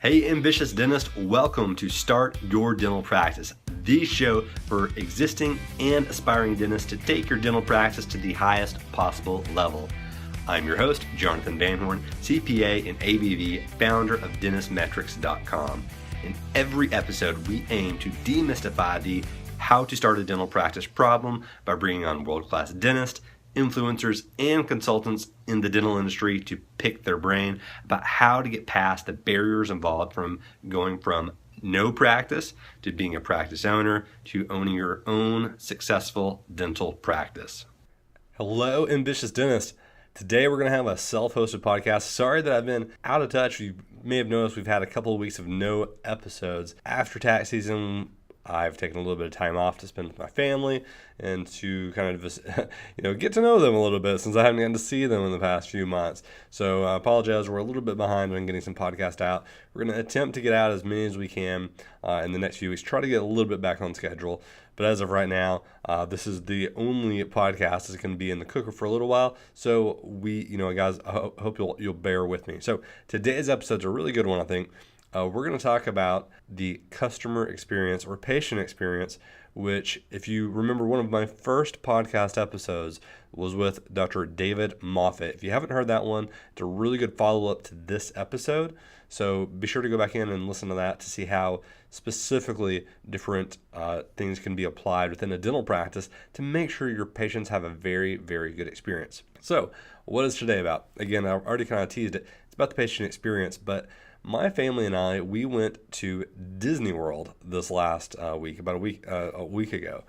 Hey, ambitious dentist, welcome to Start Your Dental Practice, the show for existing and aspiring dentists to take your dental practice to the highest possible level. I'm your host, Jonathan Van Horn, CPA and ABV, founder of DentistMetrics.com. In every episode, we aim to demystify the how to start a dental practice problem by bringing on world-class dentists, influencers, and consultants in the dental industry to pick their brain about how to get past the barriers involved from going from no practice to being a practice owner to owning your own successful dental practice. Hello, ambitious dentist. Today we're going to have a self-hosted podcast. Sorry that I've been out of touch. You may have noticed we've had a couple of weeks of no episodes. After tax season, I've taken a little bit of time off to spend with my family and to kind of just, get to know them a little bit since I haven't gotten to see them in the past few months. So I apologize. We're a little bit behind on getting some podcast out. We're going to attempt to get out as many as we can in the next few weeks, try to get a little bit back on schedule. But as of right now, this is the only podcast that's going to be in the cooker for a little while. So guys, I hope you'll bear with me. So today's episode's a really good one, I think. We're going to talk about the customer experience or patient experience, which, if you remember, one of my first podcast episodes was with Dr. David Moffat. If you haven't heard that one, it's a really good follow-up to this episode. So be sure to go back in and listen to that to see how specifically different things can be applied within a dental practice to make sure your patients have a very, very good experience. So what is today about? Again, I already kind of teased it. It's about the patient experience, but my family and I, we went to Disney World this last week, about a week ago.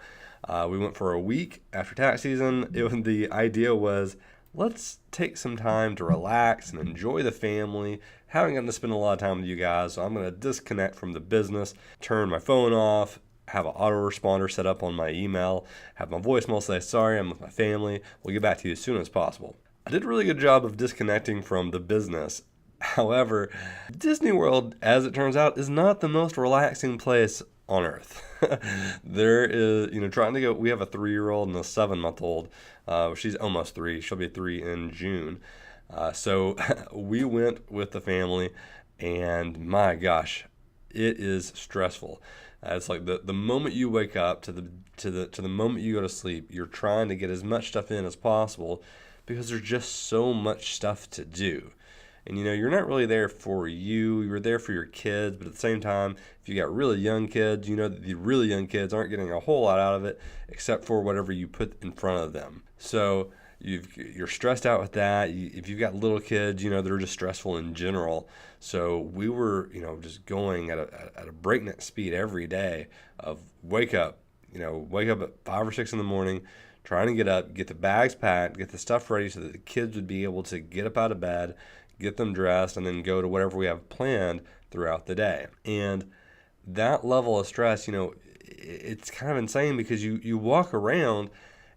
We went for a week after tax season. The idea was, let's take some time to relax and enjoy the family. Haven't gotten to spend a lot of time with you guys, so I'm going to disconnect from the business, turn my phone off, have an autoresponder set up on my email, have my voicemail say, sorry, I'm with my family. We'll get back to you as soon as possible. I did a really good job of disconnecting from the business. However, Disney World, as it turns out, is not the most relaxing place on earth. There is, trying to go, we have a 3-year-old and a 7-month-old. She's almost 3. She'll be 3 in June. So we went with the family, and my gosh, it is stressful. It's like the moment you wake up to the moment you go to sleep, you're trying to get as much stuff in as possible because there's just so much stuff to do. And you're not really there for you. You're there for your kids, but at the same time, if you got really young kids, that the really young kids aren't getting a whole lot out of it except for whatever you put in front of them. So you're stressed out with that. If you've got little kids, they're just stressful in general. So we were, just going at a breakneck speed every day of wake up at 5 or 6 in the morning, trying to get up, get the bags packed, get the stuff ready so that the kids would be able to get up out of bed, get them dressed, and then go to whatever we have planned throughout the day. And that level of stress, it's kind of insane because you walk around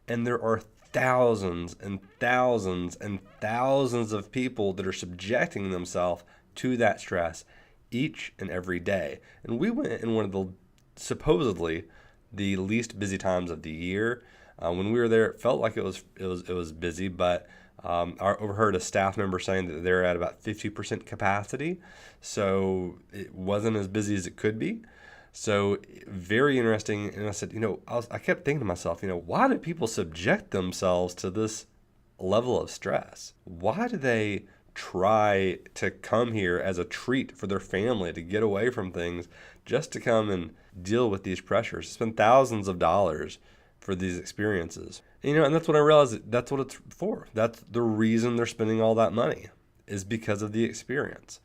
and there are thousands and thousands and thousands of people that are subjecting themselves to that stress each and every day. And we went in one of the supposedly the least busy times of the year. When we were there, it felt like it was busy, but I overheard a staff member saying that they're at about 50% capacity, so it wasn't as busy as it could be. So very interesting. And I said, I kept thinking to myself, why do people subject themselves to this level of stress? Why do they try to come here as a treat for their family to get away from things just to come and deal with these pressures, spend thousands of dollars for these experiences? And that's when I realized that's what it's for. That's the reason they're spending all that money, is because of the experience.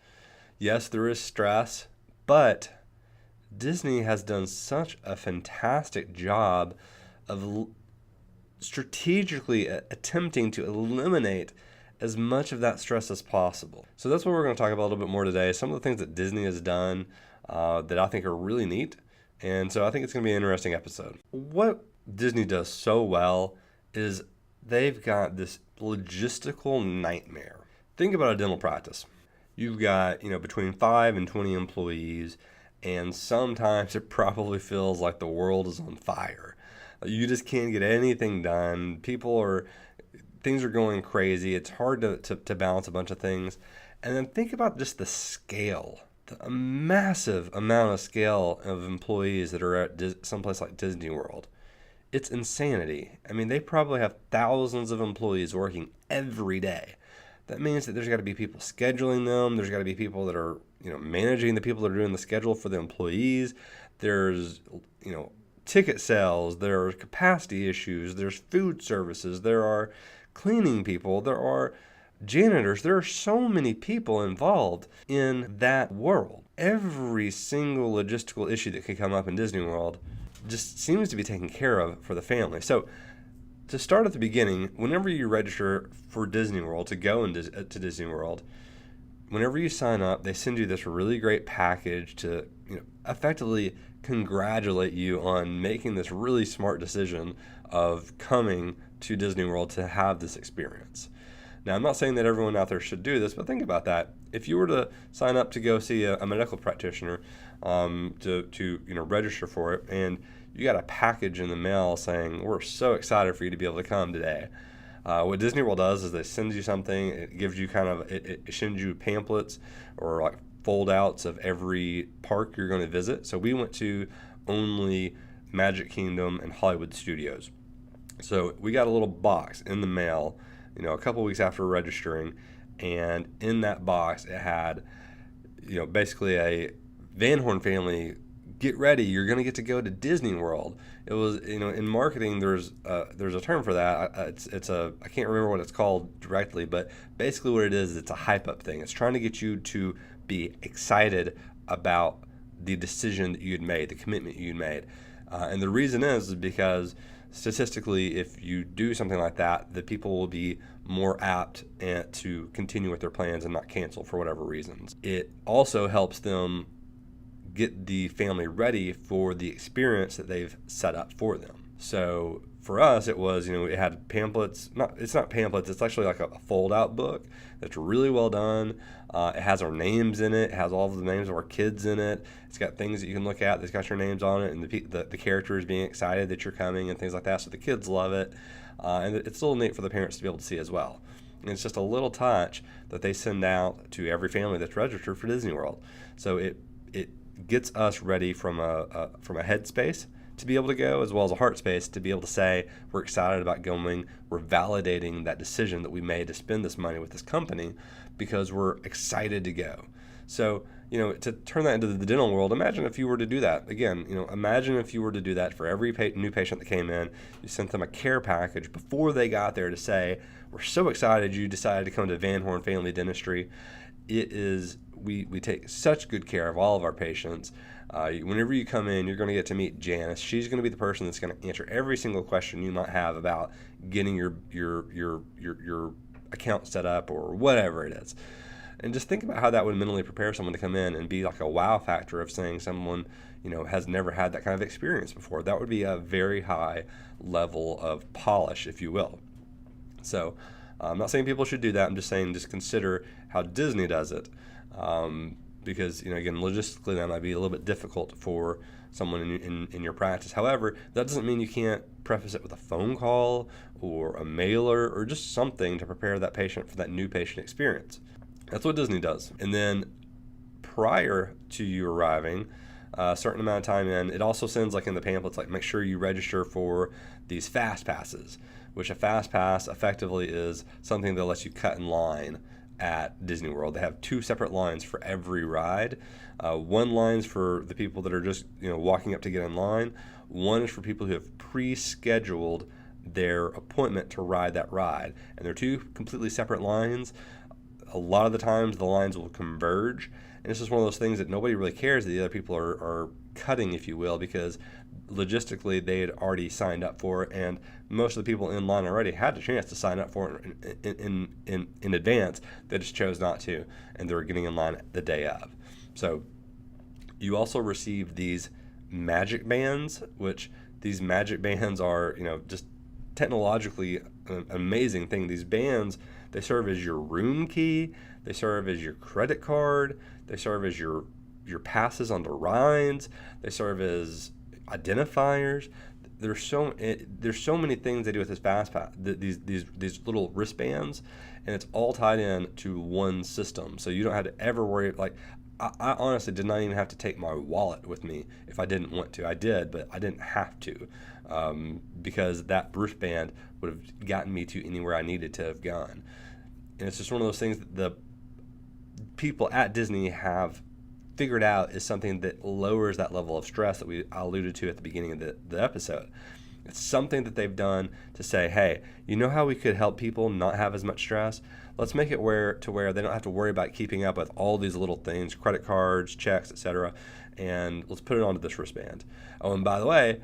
Yes, there is stress, but Disney has done such a fantastic job of strategically attempting to eliminate as much of that stress as possible. So that's what we're going to talk about a little bit more today. Some of the things that Disney has done that I think are really neat. And so I think it's going to be an interesting episode. What Disney does so well is they've got this logistical nightmare. Think about a dental practice. You've got, between 5 and 20 employees, and sometimes it probably feels like the world is on fire. You just can't get anything done. Things are going crazy. It's hard to balance a bunch of things. And then think about just the scale a massive amount of scale of employees that are at someplace like Disney World. It's insanity. I mean, they probably have thousands of employees working every day. That means that there's got to be people scheduling them. There's got to be people that are, managing the people that are doing the schedule for the employees. There's, ticket sales. There are capacity issues. There's food services. There are cleaning people. There are janitors. There are so many people involved in that world. Every single logistical issue that could come up in Disney World just seems to be taken care of for the family. So to start at the beginning, whenever you register for Disney World to go to Disney World, whenever you sign up, they send you this really great package to effectively congratulate you on making this really smart decision of coming to Disney World to have this experience. Now, I'm not saying that everyone out there should do this, but think about that. If you were to sign up to go see a medical practitioner to register for it, and you got a package in the mail saying, we're so excited for you to be able to come today. What Disney World does is they send you something. It gives you it sends you pamphlets or like fold-outs of every park you're going to visit. So we went to only Magic Kingdom and Hollywood Studios. So we got a little box in the mail, a couple weeks after registering, and in that box it had, basically a Van Horn family, get ready, you're going to get to go to Disney World. It was, in marketing, there's a term for that. I can't remember what it's called directly, but basically what it is, it's a hype up thing. It's trying to get you to be excited about the decision that you'd made, the commitment you'd made. And the reason is because statistically, if you do something like that, the people will be more apt to continue with their plans and not cancel for whatever reasons. It also helps them get the family ready for the experience that they've set up for them. So for us, it was, it had pamphlets. It's not pamphlets. It's actually like a fold-out book that's really well done. It has our names in it. It has all of the names of our kids in it. It's got things that you can look at that's got your names on it, and the characters being excited that you're coming and things like that. So the kids love it, and it's a little neat for the parents to be able to see as well. And it's just a little touch that they send out to every family that's registered for Disney World. So it gets us ready from a headspace to be able to go, as well as a heart space to be able to say we're excited about going. We're validating that decision that we made to spend this money with this company because we're excited to go. So, to turn that into the dental world, imagine if you were to do that. Again, imagine if you were to do that for every new patient that came in. You sent them a care package before they got there to say, we're so excited you decided to come to Van Horn Family Dentistry. It is, we take such good care of all of our patients. Whenever you come in, you're going to get to meet Janice. She's going to be the person that's going to answer every single question you might have about getting your account set up or whatever it is. And just think about how that would mentally prepare someone to come in and be like a wow factor of saying someone, has never had that kind of experience before. That would be a very high level of polish, if you will. So I'm not saying people should do that. I'm just saying just consider how Disney does it. Because, again, logistically that might be a little bit difficult for someone in your practice. However, that doesn't mean you can't preface it with a phone call or a mailer or just something to prepare that patient for that new patient experience. That's what Disney does. And then prior to you arriving, a certain amount of time in, it also sends, like in the pamphlets, like make sure you register for these fast passes, which a fast pass effectively is something that lets you cut in line at Disney World. They have 2 separate lines for every ride. One line's for the people that are just walking up to get in line. One is for people who have pre-scheduled their appointment to ride that ride. And they're 2 completely separate lines. A lot of the times the lines will converge, and it's just one of those things that nobody really cares that the other people are cutting, if you will, because logistically they had already signed up for it, and most of the people in line already had the chance to sign up for it in advance. They just chose not to, and they were getting in line the day of. So you also receive these magic bands, which these magic bands are, just technologically an amazing thing. These bands, they serve as your room key, they serve as your credit card, they serve as your passes onto rides, they serve as identifiers. There's so many things they do with this fast pass, these little wristbands, and it's all tied in to one system. So you don't have to ever worry. Like, I honestly did not even have to take my wallet with me if I didn't want to. I did, but I didn't have to, because that wristband would have gotten me to anywhere I needed to have gone. And it's just one of those things that the people at Disney have figured out is something that lowers that level of stress that I alluded to at the beginning of the episode. It's something that they've done to say, hey, you know how we could help people not have as much stress? Let's make it where they don't have to worry about keeping up with all these little things, credit cards, checks, etc. And let's put it onto this wristband. Oh, and by the way,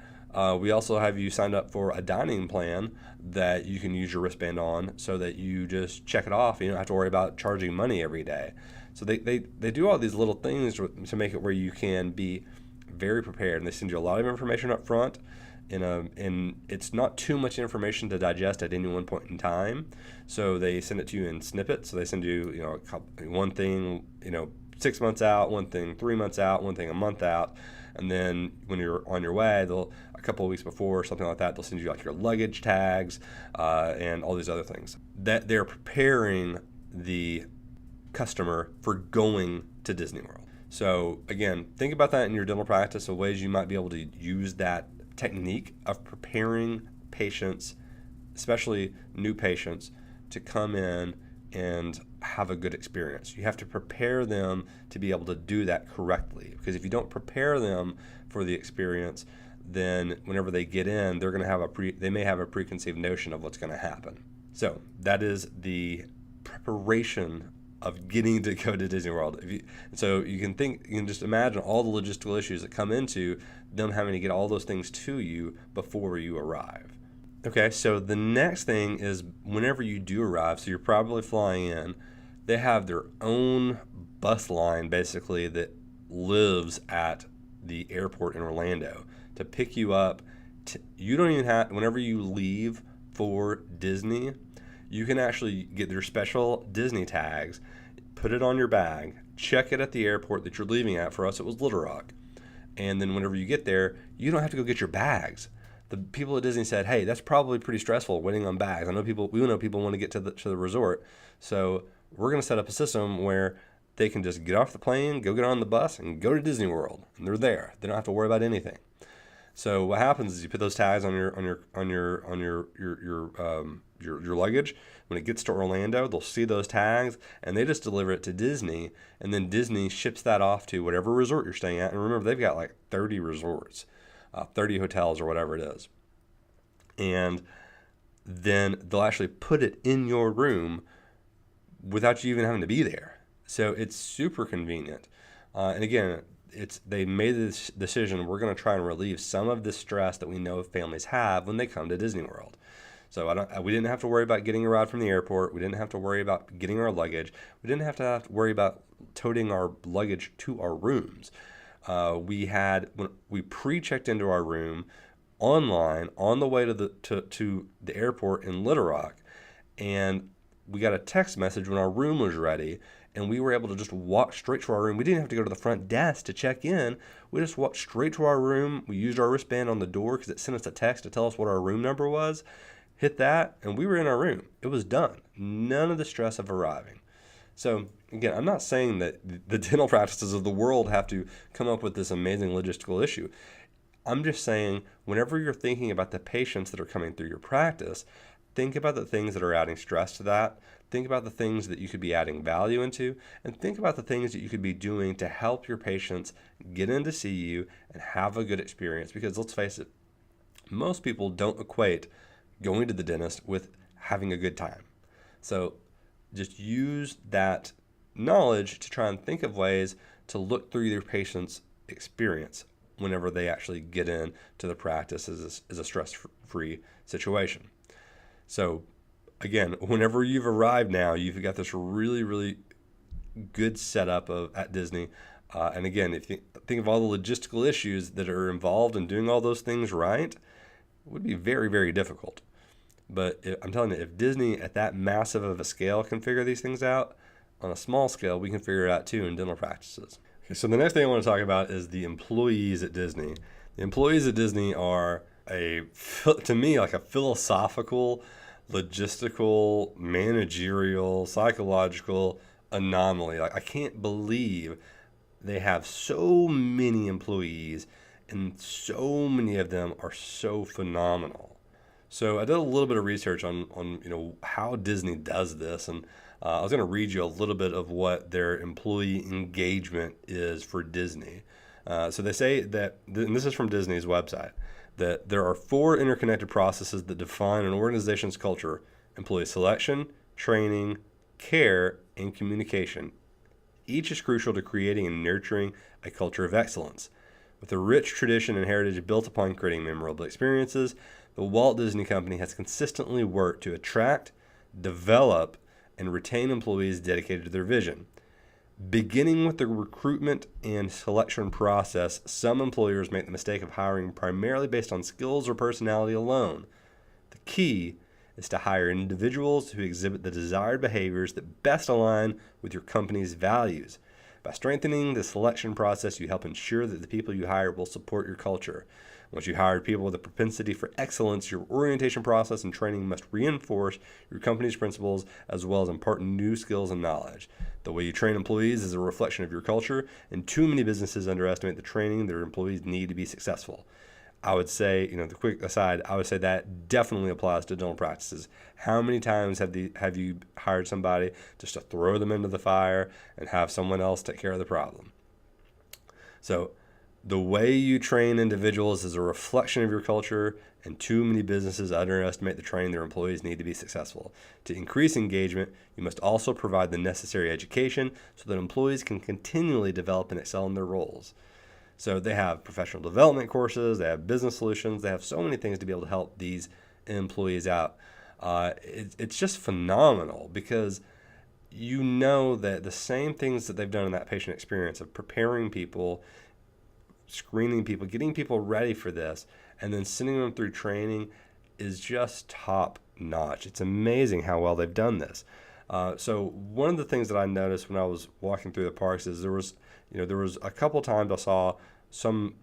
we also have you signed up for a dining plan that you can use your wristband on, so that you just check it off. You don't have to worry about charging money every day. So they do all these little things to make it where you can be very prepared. And they send you a lot of information up front. And it's not too much information to digest at any one point in time. So they send it to you in snippets. So they send you, one thing, 6 months out, one thing 3 months out, one thing a month out. And then when you're on your way, a couple of weeks before or something like that, they'll send you like your luggage tags and all these other things. That they're preparing the customer for going to Disney World. So again, think about that in your dental practice, of ways you might be able to use that technique of preparing patients, especially new patients, to come in and have a good experience. You have to prepare them to be able to do that correctly, because if you don't prepare them for the experience, then whenever they get in, they're going to have they may have a preconceived notion of what's going to happen. So that is the preparation of getting to go to Disney World. So you can just imagine all the logistical issues that come into them having to get all those things to you before you arrive. Okay, so the next thing is whenever you do arrive, so you're probably flying in, they have their own bus line basically that lives at the airport in Orlando to pick you up. You don't even have, whenever you leave for Disney, you can actually get their special Disney tags, put it on your bag, check it at the airport that you're leaving at. For us, it was Little Rock. And then whenever you get there, you don't have to go get your bags. The people at Disney said, hey, that's probably pretty stressful waiting on bags. We know people want to get to the resort. So we're going to set up a system where they can just get off the plane, go get on the bus, and go to Disney World. And they're there. They don't have to worry about anything. So what happens is you put those tags on your luggage. When it gets to Orlando, they'll see those tags, and they just deliver it to Disney, and then Disney ships that off to whatever resort you're staying at. And remember, they've got like 30 resorts, 30 hotels, or whatever it is. And then they'll actually put it in your room without you even having to be there. So it's super convenient. And again, they made this decision, we're going to try and relieve some of the stress that we know families have when they come to Disney World. So we didn't have to worry about getting a ride from the airport. We didn't have to worry about getting our luggage. We didn't have to worry about toting our luggage to our rooms. When we pre-checked into our room online on the way to the airport in Little Rock, and we got a text message when our room was ready, and we were able to just walk straight to our room. We didn't have to go to the front desk to check in. We just walked straight to our room. We used our wristband on the door because it sent us a text to tell us what our room number was. Hit that, and we were in our room. It was done. None of the stress of arriving. So again, I'm not saying that the dental practices of the world have to come up with this amazing logistical issue. I'm just saying, whenever you're thinking about the patients that are coming through your practice, think about the things that are adding stress to that. Think about the things that you could be adding value into, and think about the things that you could be doing to help your patients get in to see you and have a good experience. Because let's face it, most people don't equate going to the dentist with having a good time. So just use that knowledge to try and think of ways to look through your patient's experience whenever they actually get in to the practice as a stress-free situation. So again, whenever you've arrived now, you've got this really, really good setup at Disney. And again, if you think of all the logistical issues that are involved in doing all those things right, it would be very, very difficult. But I'm telling you, if Disney at that massive of a scale can figure these things out, on a small scale, we can figure it out too in dental practices. Okay, so the next thing I want to talk about is the employees at Disney. The employees at Disney are to me, like a philosophical, logistical, managerial, psychological anomaly. Like, I can't believe they have so many employees, and so many of them are so phenomenal. So I did a little bit of research on how Disney does this, and I was going to read you a little bit of what their employee engagement is for Disney. So they say that, and this is from Disney's website, that there are 4 interconnected processes that define an organization's culture: employee selection, training, care, and communication. Each is crucial to creating and nurturing a culture of excellence. With a rich tradition and heritage built upon creating memorable experiences, the Walt Disney Company has consistently worked to attract, develop, and retain employees dedicated to their vision. Beginning with the recruitment and selection process, some employers make the mistake of hiring primarily based on skills or personality alone. The key is to hire individuals who exhibit the desired behaviors that best align with your company's values. By strengthening the selection process, you help ensure that the people you hire will support your culture. Once you hire people with a propensity for excellence, your orientation process and training must reinforce your company's principles as well as impart new skills and knowledge. The way you train employees is a reflection of your culture, and too many businesses underestimate the training their employees need to be successful. I would say, the quick aside, I would say that definitely applies to dental practices. How many times have you hired somebody just to throw them into the fire and have someone else take care of the problem? So the way you train individuals is a reflection of your culture, and too many businesses underestimate the training their employees need to be successful. To increase engagement, you must also provide the necessary education so that employees can continually develop and excel in their roles. So they have professional development courses, they have business solutions, they have so many things to be able to help these employees out. It's just phenomenal because you know that the same things that they've done in that patient experience of preparing people, screening people, getting people ready for this, and then sending them through training is just top notch. It's amazing how well they've done this. So one of the things that I noticed when I was walking through the parks is there was a couple times I saw some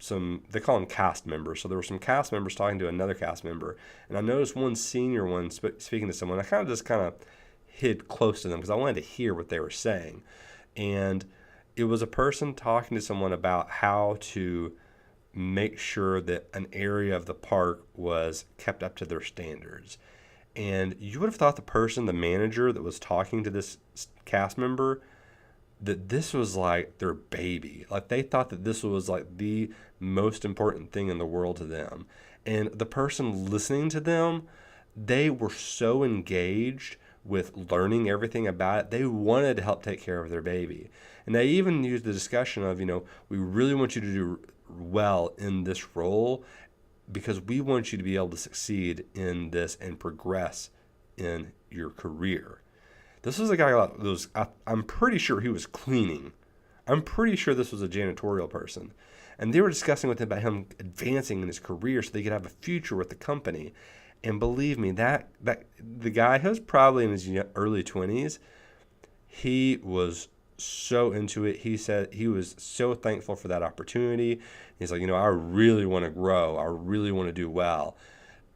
they call them cast members. So there were some cast members talking to another cast member, and I noticed one senior one speaking to someone. I kind of hid close to them because I wanted to hear what they were saying, and it was a person talking to someone about how to make sure that an area of the park was kept up to their standards. And you would have thought the manager that was talking to this cast member, that this was like their baby. Like they thought that this was like the most important thing in the world to them. And the person listening to them, they were so engaged with learning everything about it. They wanted to help take care of their baby. And they even used the discussion of, we really want you to do well in this role because we want you to be able to succeed in this and progress in your career. This was a guy that was, I'm pretty sure he was cleaning. I'm pretty sure this was a janitorial person. And they were discussing with him about him advancing in his career so they could have a future with the company. And believe me, that the guy who was probably in his early 20s, he was so into it. He said he was so thankful for that opportunity. He's like, I really want to grow. I really want to do well.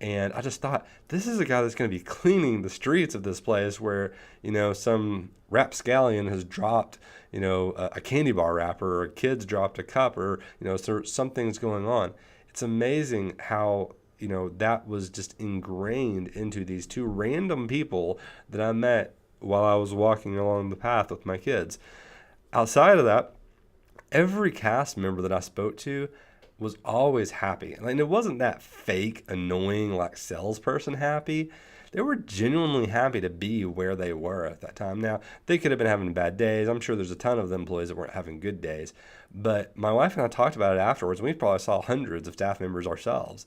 And I just thought, this is a guy that's going to be cleaning the streets of this place where, some rapscallion has dropped, a candy bar wrapper, or a kid's dropped a cup, or, so something's going on. It's amazing how, that was just ingrained into these 2 random people that I met while I was walking along the path with my kids. Outside of that, every cast member that I spoke to was always happy. And it wasn't that fake, annoying, like salesperson happy. They were genuinely happy to be where they were at that time. Now, they could have been having bad days. I'm sure there's a ton of employees that weren't having good days. But my wife and I talked about it afterwards, and we probably saw hundreds of staff members ourselves,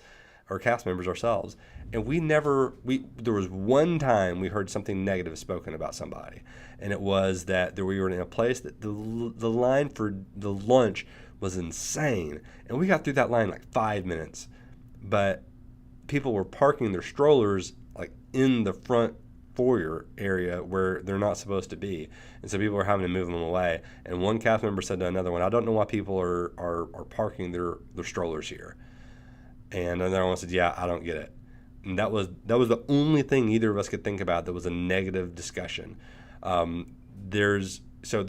or cast members ourselves. And there was one time we heard something negative spoken about somebody. And it was that we were in a place that the line for the lunch was insane. And we got through that line like 5 minutes. But people were parking their strollers like in the front foyer area where they're not supposed to be. And so people were having to move them away. And one cast member said to another one, I don't know why people are parking their strollers here. And another one said, yeah, I don't get it. And that was the only thing either of us could think about that was a negative discussion. There's So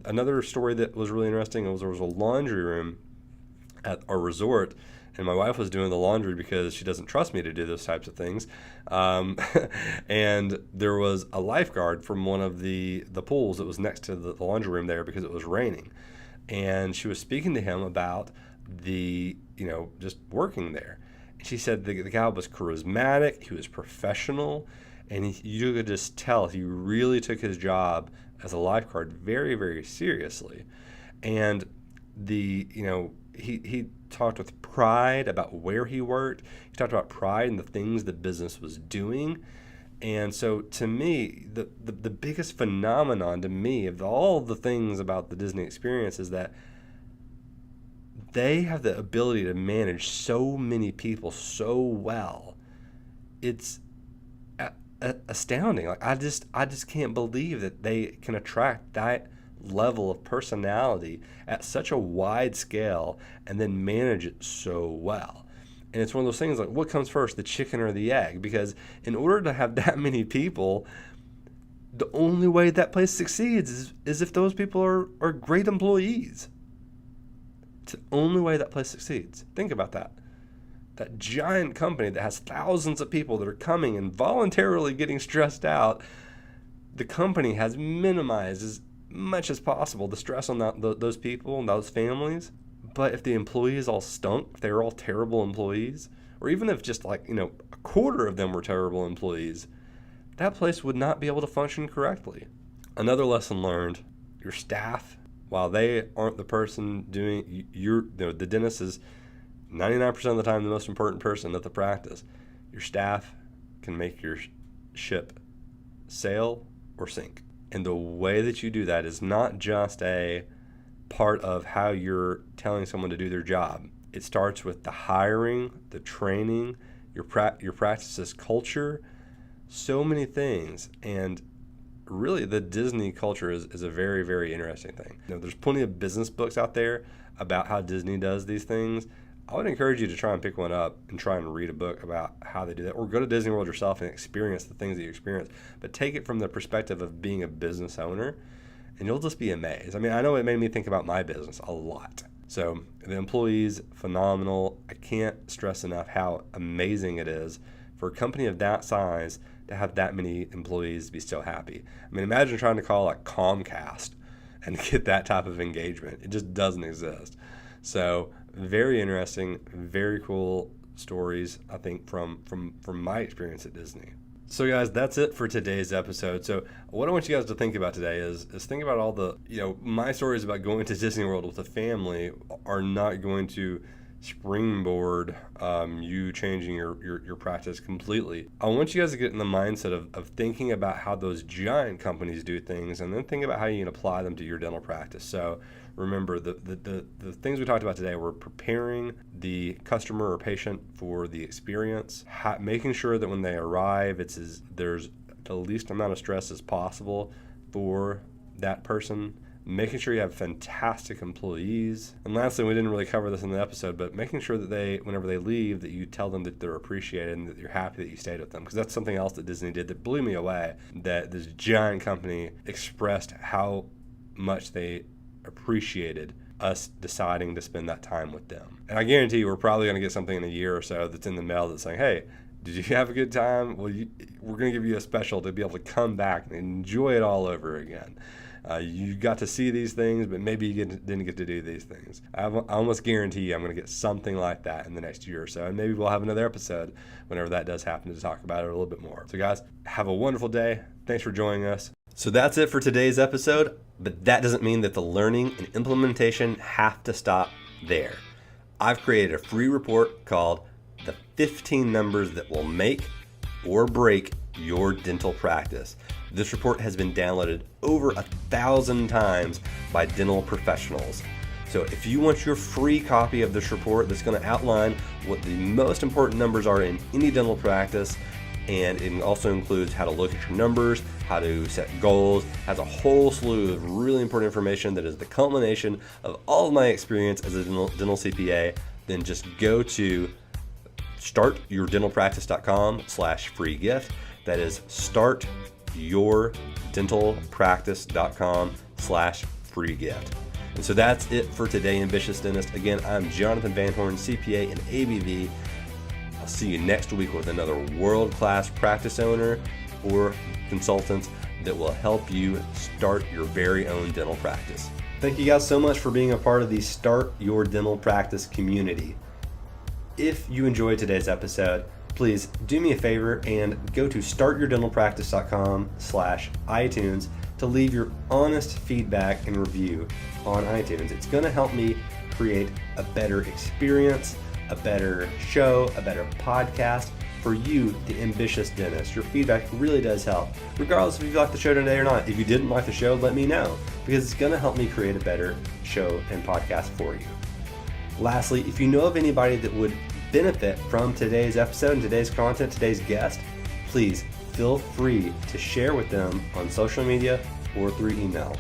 another story that was really interesting was there was a laundry room at our resort, and my wife was doing the laundry because she doesn't trust me to do those types of things. And there was a lifeguard from one of the pools that was next to the laundry room there because it was raining. And she was speaking to him about just working there. And she said the guy was charismatic, he was professional, and you could just tell he really took his job as a lifeguard very, very seriously. And he talked with pride about where he worked. He talked about pride in the things the business was doing. And so to me, the biggest phenomenon to me of all the things about the Disney experience is that they have the ability to manage so many people so well. It's astounding. Like I just can't believe that they can attract that level of personality at such a wide scale and then manage it so well. And it's one of those things like, what comes first, the chicken or the egg? Because in order to have that many people, the only way that place succeeds is if those people are great employees. It's the only way that place succeeds. Think about that. That giant company that has thousands of people that are coming and voluntarily getting stressed out, the company has minimized as much as possible the stress on those people and those families. But if the employees all stunk, if they were all terrible employees, or even if just a quarter of them were terrible employees, that place would not be able to function correctly. Another lesson learned, your staff, while they aren't the person doing the dentist is 99% of the time the most important person at the practice. Your staff can make your ship sail or sink. And the way that you do that is not just a part of how you're telling someone to do their job. It starts with the hiring, the training, your practice's culture, so many things. And really the Disney culture is a very, very interesting thing. There's plenty of business books out there about how Disney does these things. I would encourage you to try and pick one up and try and read a book about how they do that, or go to Disney World yourself and experience the things that you experience, but take it from the perspective of being a business owner, and you'll just be amazed. I mean, I know it made me think about my business a lot. So the employees, phenomenal. I can't stress enough how amazing it is for a company of that size to have that many employees be so happy. I mean, imagine trying to call like Comcast and get that type of engagement. It just doesn't exist. So very interesting, very cool stories, I think, from my experience at Disney. So guys, that's it for today's episode. So what I want you guys to think about today is think about all the, my stories about going to Disney World with a family are not going to springboard you changing your practice completely. I want you guys to get in the mindset of thinking about how those giant companies do things, and then think about how you can apply them to your dental practice. So remember, the things we talked about today were preparing the customer or patient for the experience, making sure that when they arrive, there's the least amount of stress as possible for that person, making sure you have fantastic employees, and lastly, we didn't really cover this in the episode, but making sure that whenever they leave, that you tell them that they're appreciated and that you're happy that you stayed with them, because that's something else that Disney did that blew me away, that this giant company expressed how much they appreciated us deciding to spend that time with them. And I guarantee you, we're probably going to get something in a year or so that's in the mail that's saying, hey, did you have a good time? Well, we're going to give you a special to be able to come back and enjoy it all over again. You got to see these things, but maybe you didn't get to do these things. I almost guarantee you I'm going to get something like that in the next year or so, and maybe we'll have another episode whenever that does happen to talk about it a little bit more. So guys, have a wonderful day. Thanks for joining us. So that's it for today's episode, but that doesn't mean that the learning and implementation have to stop there. I've created a free report called The 15 Numbers That Will Make or Break Your Dental Practice. This report has been downloaded over 1,000 times by dental professionals. So if you want your free copy of this report that's going to outline what the most important numbers are in any dental practice, and it also includes how to look at your numbers, how to set goals, has a whole slew of really important information that is the culmination of all of my experience as a dental CPA, then just go to startyourdentalpractice.com/free gift. That is startyourdentalpractice.com free gift. And so that's it for today, Ambitious Dentist. Again, I'm Jonathan Van Horn, CPA and ABV. I'll see you next week with another world-class practice owner or consultant that will help you start your very own dental practice. Thank you guys so much for being a part of the Start Your Dental Practice community. If you enjoyed today's episode, please do me a favor and go to startyourdentalpractice.com/iTunes to leave your honest feedback and review on iTunes. It's going to help me create a better experience, a better show, a better podcast for you, the ambitious dentist. Your feedback really does help, regardless if you liked the show today or not. If you didn't like the show, let me know, because it's going to help me create a better show and podcast for you. Lastly, if you know of anybody that would benefit from today's episode and today's content, today's guest, please feel free to share with them on social media or through email.